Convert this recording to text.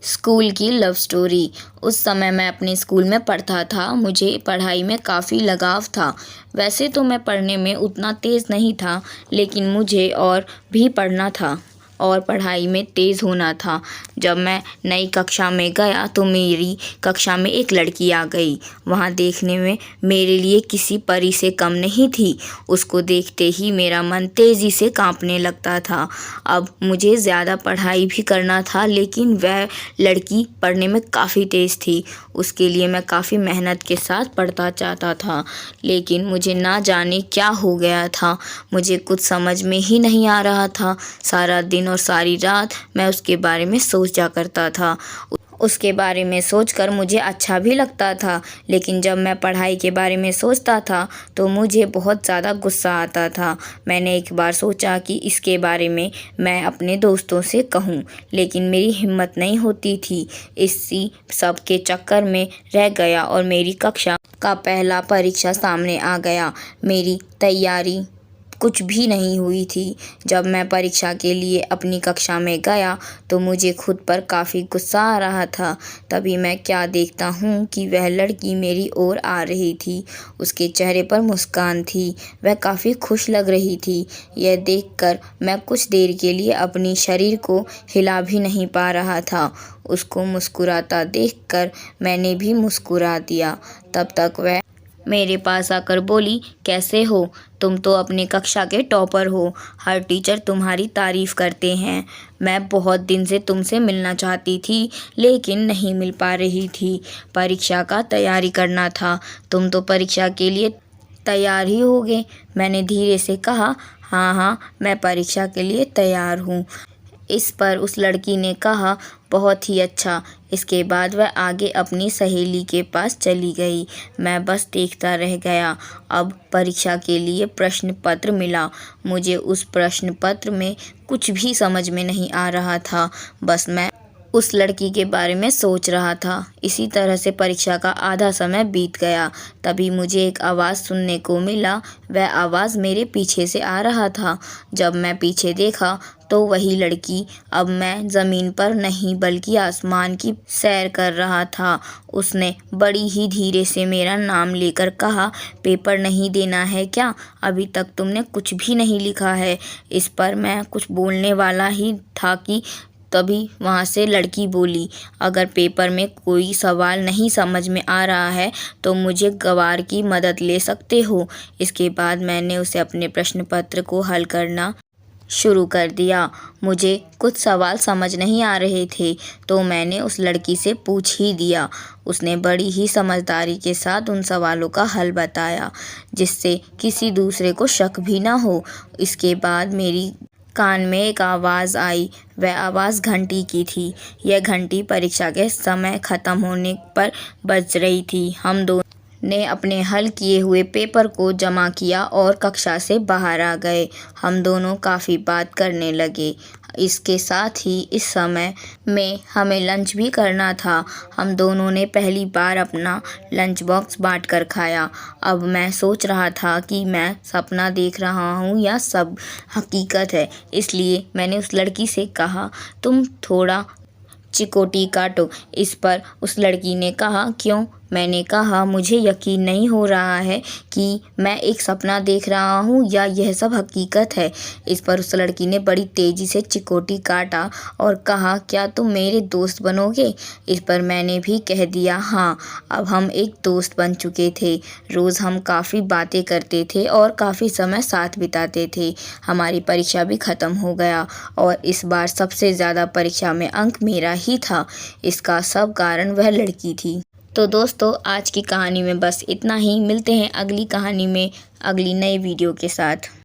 School की love story. उस समय मैं अपने स्कूल में पढ़ता था। मुझे पढ़ाई में काफ़ी लगाव था। वैसे तो मैं पढ़ने में उतना तेज़ नहीं था, लेकिन मुझे और भी पढ़ना था और पढ़ाई में तेज़ होना था। जब मैं नई कक्षा में गया तो मेरी कक्षा में एक लड़की आ गई। वहाँ देखने में मेरे लिए किसी परी से कम नहीं थी। उसको देखते ही मेरा मन तेज़ी से कांपने लगता था। अब मुझे ज़्यादा पढ़ाई भी करना था, लेकिन वह लड़की पढ़ने में काफ़ी तेज़ थी। उसके लिए मैं काफ़ी मेहनत के साथ पढ़ता चाहता था, लेकिन मुझे ना जाने क्या हो गया था। मुझे कुछ समझ में ही नहीं आ रहा था। सारा दिन और सारी रात मैं उसके बारे में सोचा करता था। उसके बारे में सोचकर मुझे अच्छा भी लगता था, लेकिन जब मैं पढ़ाई के बारे में सोचता था तो मुझे बहुत ज़्यादा गुस्सा आता था। मैंने एक बार सोचा कि इसके बारे में मैं अपने दोस्तों से कहूं, लेकिन मेरी हिम्मत नहीं होती थी। इसी सब के चक्कर में रह गया और मेरी कक्षा का पहला परीक्षा सामने आ गया। मेरी तैयारी कुछ भी नहीं हुई थी। जब मैं परीक्षा के लिए अपनी कक्षा में गया तो मुझे खुद पर काफ़ी गुस्सा आ रहा था। तभी मैं क्या देखता हूँ कि वह लड़की मेरी ओर आ रही थी। उसके चेहरे पर मुस्कान थी। वह काफ़ी खुश लग रही थी। यह देखकर मैं कुछ देर के लिए अपनी शरीर को हिला भी नहीं पा रहा था। उसको मुस्कुराता देखकर मैंने भी मुस्कुरा दिया। तब तक वह मेरे पास आकर बोली, कैसे हो? तुम तो अपनी कक्षा के टॉपर हो। हर टीचर तुम्हारी तारीफ़ करते हैं। मैं बहुत दिन से तुमसे मिलना चाहती थी, लेकिन नहीं मिल पा रही थी। परीक्षा का तैयारी करना था। तुम तो परीक्षा के लिए तैयार ही होगे। मैंने धीरे से कहा, हाँ हाँ, मैं परीक्षा के लिए तैयार हूँ। इस पर उस लड़की ने कहा, बहुत ही अच्छा। इसके बाद वह आगे अपनी सहेली के पास चली गई। मैं बस देखता रह गया। अब परीक्षा के लिए प्रश्न पत्र मिला। मुझे उस प्रश्न पत्र में कुछ भी समझ में नहीं आ रहा था। बस मैं उस लड़की के बारे में सोच रहा था। इसी तरह से परीक्षा का आधा समय बीत गया। तभी मुझे एक आवाज़ सुनने को मिला। वह आवाज़ मेरे पीछे से आ रहा था। जब मैं पीछे देखा तो वही लड़की, अब मैं ज़मीन पर नहीं बल्कि आसमान की सैर कर रहा था। उसने बड़ी ही धीरे से मेरा नाम लेकर कहा, पेपर नहीं देना है क्या? अभी तक तुमने कुछ भी नहीं लिखा है। इस पर मैं कुछ बोलने वाला ही था कि तभी वहाँ से लड़की बोली, अगर पेपर में कोई सवाल नहीं समझ में आ रहा है तो मुझे गवार की मदद ले सकते हो। इसके बाद मैंने उसे अपने प्रश्न पत्र को हल करना शुरू कर दिया। मुझे कुछ सवाल समझ नहीं आ रहे थे तो मैंने उस लड़की से पूछ ही दिया। उसने बड़ी ही समझदारी के साथ उन सवालों का हल बताया, जिससे किसी दूसरे को शक भी ना हो। इसके बाद मेरी कान में एक आवाज़ आई। वह आवाज़ घंटी की थी। यह घंटी परीक्षा के समय ख़त्म होने पर बज रही थी। हम दोनों ने अपने हल किए हुए पेपर को जमा किया और कक्षा से बाहर आ गए। हम दोनों काफ़ी बात करने लगे। इसके साथ ही इस समय में हमें लंच भी करना था। हम दोनों ने पहली बार अपना लंच बॉक्स बांट कर खाया। अब मैं सोच रहा था कि मैं सपना देख रहा हूँ या सब हकीकत है। इसलिए मैंने उस लड़की से कहा, तुम थोड़ा चिकोटी काटो। इस पर उस लड़की ने कहा, क्यों? मैंने कहा, मुझे यकीन नहीं हो रहा है कि मैं एक सपना देख रहा हूँ या यह सब हकीकत है। इस पर उस लड़की ने बड़ी तेज़ी से चिकोटी काटा और कहा, क्या तुम मेरे दोस्त बनोगे? इस पर मैंने भी कह दिया, हाँ। अब हम एक दोस्त बन चुके थे। रोज़ हम काफ़ी बातें करते थे और काफ़ी समय साथ बिताते थे। हमारी परीक्षा भी ख़त्म हो गया और इस बार सबसे ज़्यादा परीक्षा में अंक मेरा ही था। इसका सब कारण वह लड़की थी। तो दोस्तों, आज की कहानी में बस इतना ही। मिलते हैं अगली कहानी में अगली नई वीडियो के साथ।